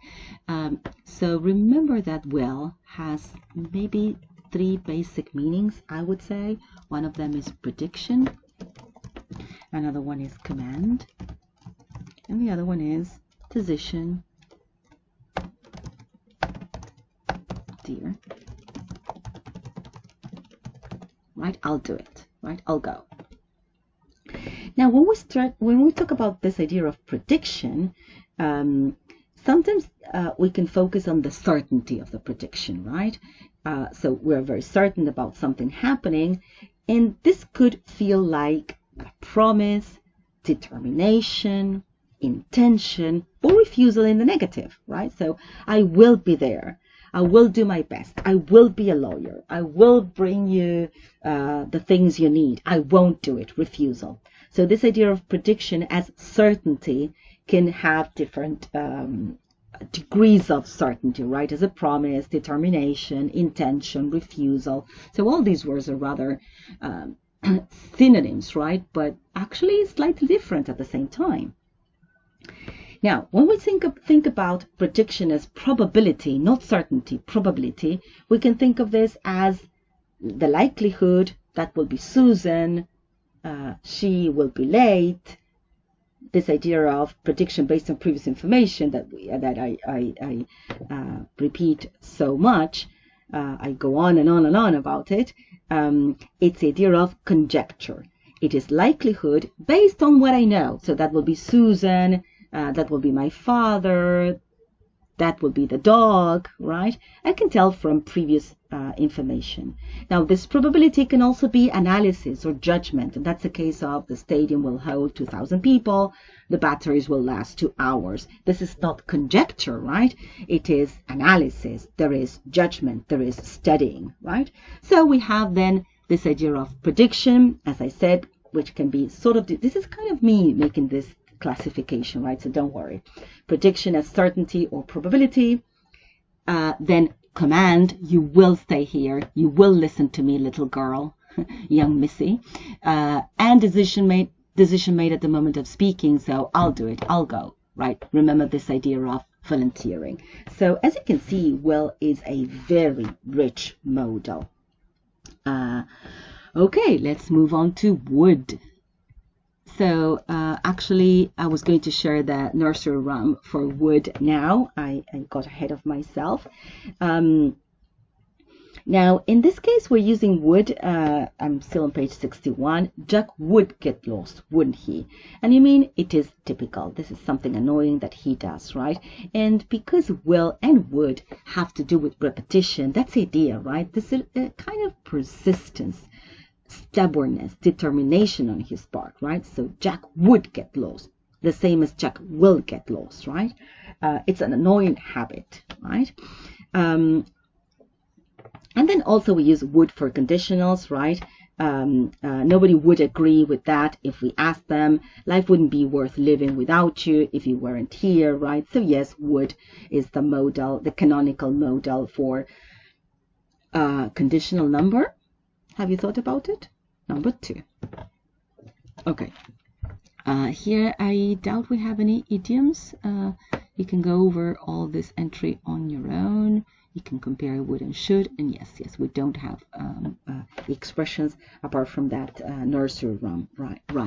So remember that will has maybe 3 basic meanings, I would say. One of them is prediction, another one is command, and the other one is decision. Dear. Right, I'll do it. Right, I'll go. Now, when we talk about this idea of prediction, sometimes we can focus on the certainty of the prediction, right? So we're very certain about something happening, and this could feel like a promise, determination, intention, or refusal in the negative, right? So I will be there. I will do my best. I will be a lawyer. I will bring you the things you need. I won't do it. Refusal. So this idea of prediction as certainty can have different degrees of certainty, right? As a promise, determination, intention, refusal. So all these words are rather synonyms, right? But actually slightly different at the same time. Now, when we think about prediction as probability, not certainty, probability, we can think of this as the likelihood that will be Susan, she will be late. This idea of prediction based on previous information that I repeat so much, I go on and on and on about it. It's the idea of conjecture. It is likelihood based on what I know. So that will be Susan. That will be my father, that will be the dog, right? I can tell from previous information. Now, this probability can also be analysis or judgment, and that's the case of the stadium will hold 2,000 people, the batteries will last 2 hours. This is not conjecture, right? It is analysis, there is judgment, there is studying, right? So we have then this idea of prediction, as I said, which can be sort of, this is kind of me making this classification, right? So don't worry. Prediction as certainty or probability. Then command, you will stay here. You will listen to me, little girl, young Missy. And decision made at the moment of speaking. So I'll do it. I'll go, right? Remember this idea of volunteering. So as you can see, will is a very rich modal. Okay, let's move on to would. So actually, I was going to share the nursery rhyme for would now. I got ahead of myself. Now, in this case, we're using would. I'm still on page 61. Jack would get lost, wouldn't he? And you mean it is typical. This is something annoying that he does, right? And because will and would have to do with repetition, that's the idea, right? This is a kind of persistence, stubbornness, determination on his part, right? So Jack would get lost, the same as Jack will get lost, right? It's an annoying habit, right? And then also we use would for conditionals, right? Nobody would agree with that if we asked them. Life wouldn't be worth living without you if you weren't here, right? So yes, would is the modal, the canonical modal for conditional number. Have you thought about it? Number 2. Okay. Here I doubt we have any idioms. You can go over all this entry on your own. You can compare would and should. And yes, we don't have expressions apart from that nursery rhyme,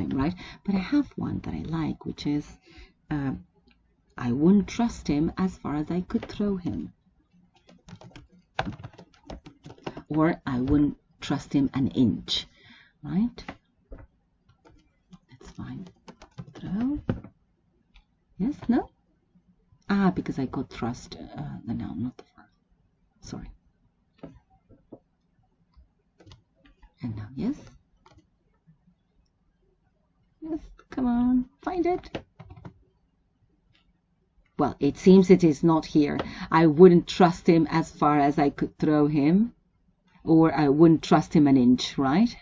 right? But I have one that I like, which is I wouldn't trust him as far as I could throw him. Or I wouldn't trust him an inch, right? That's fine. Throw. Yes, no? because I got trust the noun, not the verb. Sorry. And now, yes. Yes, come on, find it. Well, it seems it is not here. I wouldn't trust him as far as I could throw him. Or I wouldn't trust him an inch, right?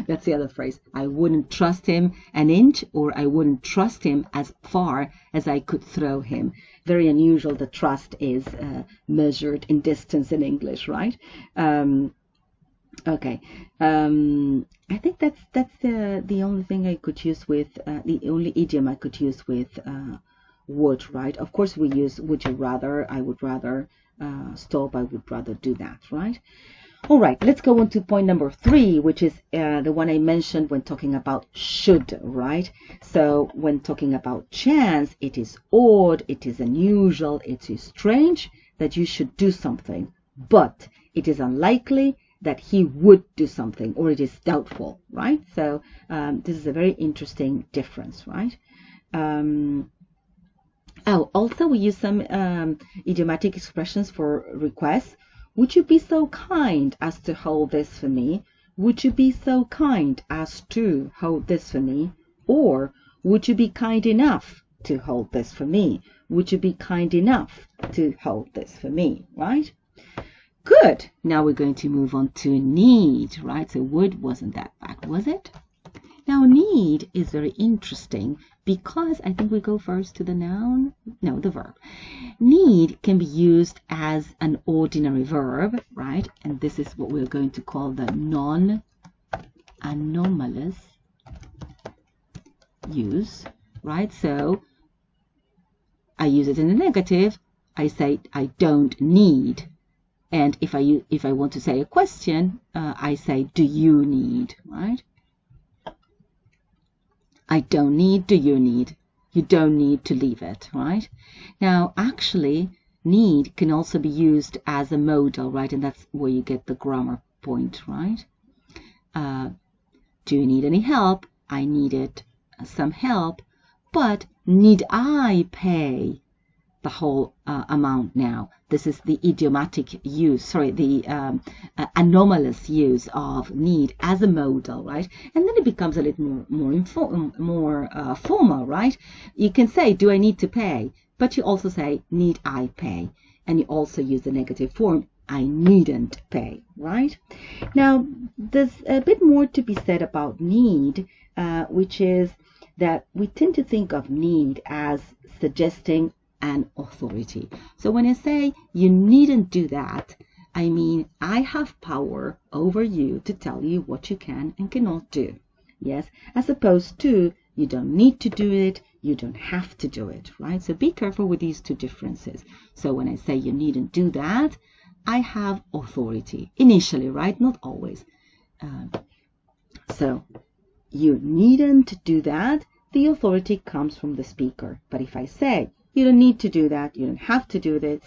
That's the other phrase. I wouldn't trust him an inch, or I wouldn't trust him as far as I could throw him. Very unusual that trust is measured in distance in English, right? Okay. I think that's the only thing I could use with, the only idiom I could use with would, right? Of course, we use would you rather, I would rather, stop, I would rather do that, right? All right, let's go on to point number 3, which is the one I mentioned when talking about should, right? So when talking about chance, it is odd, it is unusual, it is strange that you should do something, but it is unlikely that he would do something, or it is doubtful, right? So this is a very interesting difference, right? Also we use some idiomatic expressions for requests. Would you be so kind as to hold this for me? Would you be so kind as to hold this for me? Or would you be kind enough to hold this for me? Would you be kind enough to hold this for me, right? Good. Now we're going to move on to need, right? So would wasn't that back, was it? Now need is very interesting because I think we go first to the noun, no, the verb. Need can be used as an ordinary verb, right? And this is what we're going to call the non-anomalous use, right? So I use it in the negative. I say I don't need. And if I want to say a question, I say do you need, right? I don't need, do you need? You don't need to leave it, right? Now, actually, need can also be used as a modal, right? And that's where you get the grammar point, right? Do you need any help? I needed some help, but need I pay the whole amount now? This is the idiomatic use, sorry, the anomalous use of need as a modal, right? And then it becomes a little more formal, right? You can say, do I need to pay? But you also say, need I pay? And you also use the negative form, I needn't pay, right? Now, there's a bit more to be said about need, which is that we tend to think of need as suggesting an authority. So when I say you needn't do that, I mean I have power over you to tell you what you can and cannot do. Yes, as opposed to you don't need to do it, you don't have to do it, right? So be careful with these two differences. So when I say you needn't do that, I have authority initially, right? Not always. So you needn't do that, the authority comes from the speaker. But if I say you don't need to do that, you don't have to do this,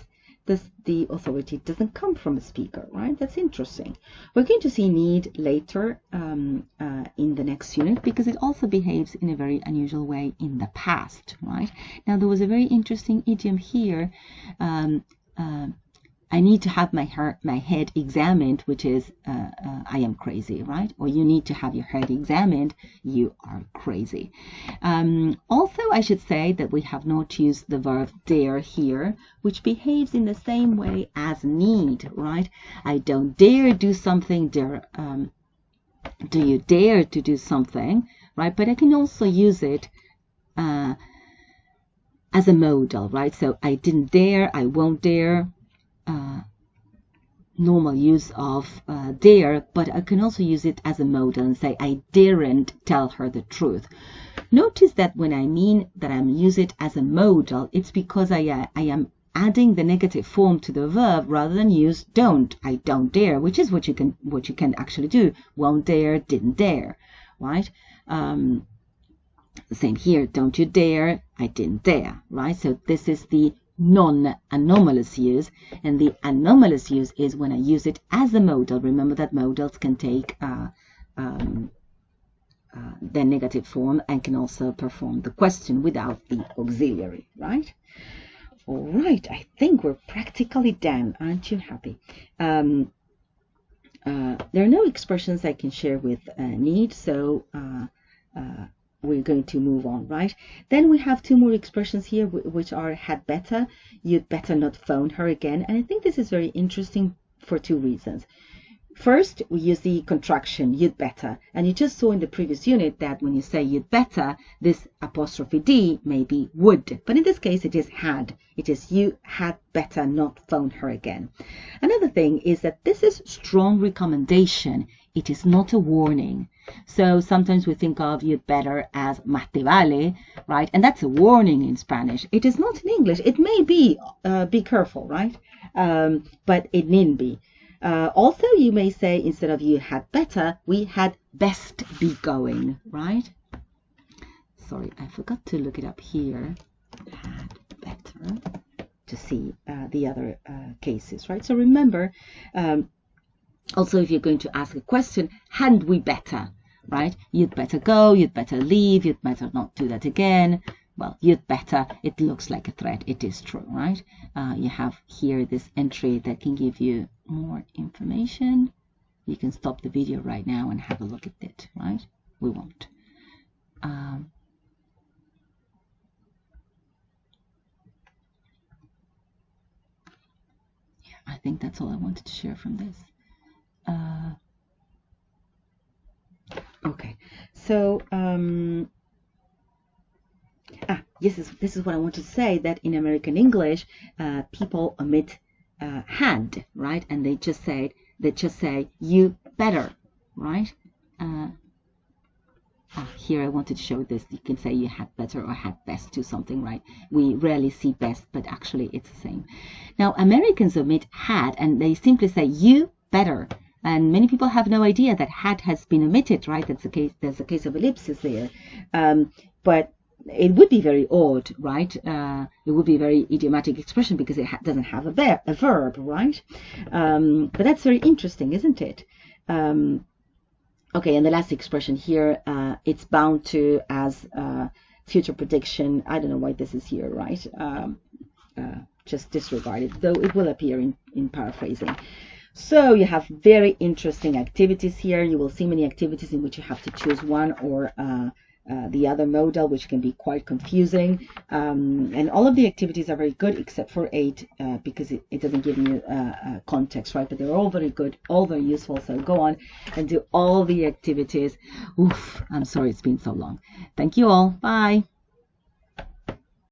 the authority doesn't come from a speaker, right? That's interesting. We're going to see need later in the next unit because it also behaves in a very unusual way in the past, right? Now, there was a very interesting idiom here. I need to have my head examined, which is I am crazy, right? Or you need to have your head examined, you are crazy. Also, I should say that we have not used the verb dare here, which behaves in the same way as need, right? I don't dare do something, do you dare to do something, right? But I can also use it as a modal, right? So I didn't dare, I won't dare. Normal use of dare, but I can also use it as a modal and say I daren't tell her the truth. Notice that when I mean that I'm using it as a modal, it's because I am adding the negative form to the verb rather than use don't. I don't dare, which is what you can actually do. Won't dare, didn't dare, right? Same here. Don't you dare, I didn't dare, right? So this is the non-anomalous use, and the anomalous use is when I use it as a modal. Remember that modals can take the negative form and can also perform the question without the auxiliary, right? All right, I think we're practically done. Aren't you happy? There are no expressions I can share with need, so we're going to move on, right? Then we have two more expressions here, which are had better, you'd better not phone her again. And I think this is very interesting for two reasons. First, we use the contraction, you'd better. And you just saw in the previous unit that when you say you'd better, this apostrophe D may be would. But in this case, it is had. It is you had better not phone her again. Another thing is that this is strong recommendation. It is not a warning. So sometimes we think of you'd better as más te vale, right? And that's a warning in Spanish. It is not in English. It may be careful, right? But it needn't be. Also, you may say, instead of you had better, we had best be going, right? Sorry, I forgot to look it up here. Had better to see the other cases, right? So remember, also, if you're going to ask a question, hadn't we better, right? You'd better go, you'd better leave, you'd better not do that again. Well, you'd better, it looks like a threat. It is true, right? You have here this entry that can give you more information. You can stop the video right now and have a look at it, right? We won't. Yeah, I think that's all I wanted to share from this. Okay, so yes, this is what I want to say, that in American English, people omit had, right? And they just say you better, right? Here I wanted to show this. You can say you had better or had best to something, right? We rarely see best, but actually it's the same. Now, Americans omit had, and they simply say you better. And many people have no idea that had has been omitted, right? That's the case. There's a case of ellipsis there. But it would be very odd, right? It would be a very idiomatic expression because it doesn't have a verb, right? But that's very interesting, isn't it? Okay, and the last expression here, it's bound to as future prediction. I don't know why this is here, right? Just disregard it, though it will appear in paraphrasing. So you have very interesting activities here. You will see many activities in which you have to choose one or the other modal, which can be quite confusing. And all of the activities are very good except for 8 because it doesn't give you context, right? But they're all very good, all very useful. So go on and do all the activities. Oof, I'm sorry it's been so long. Thank you all. Bye.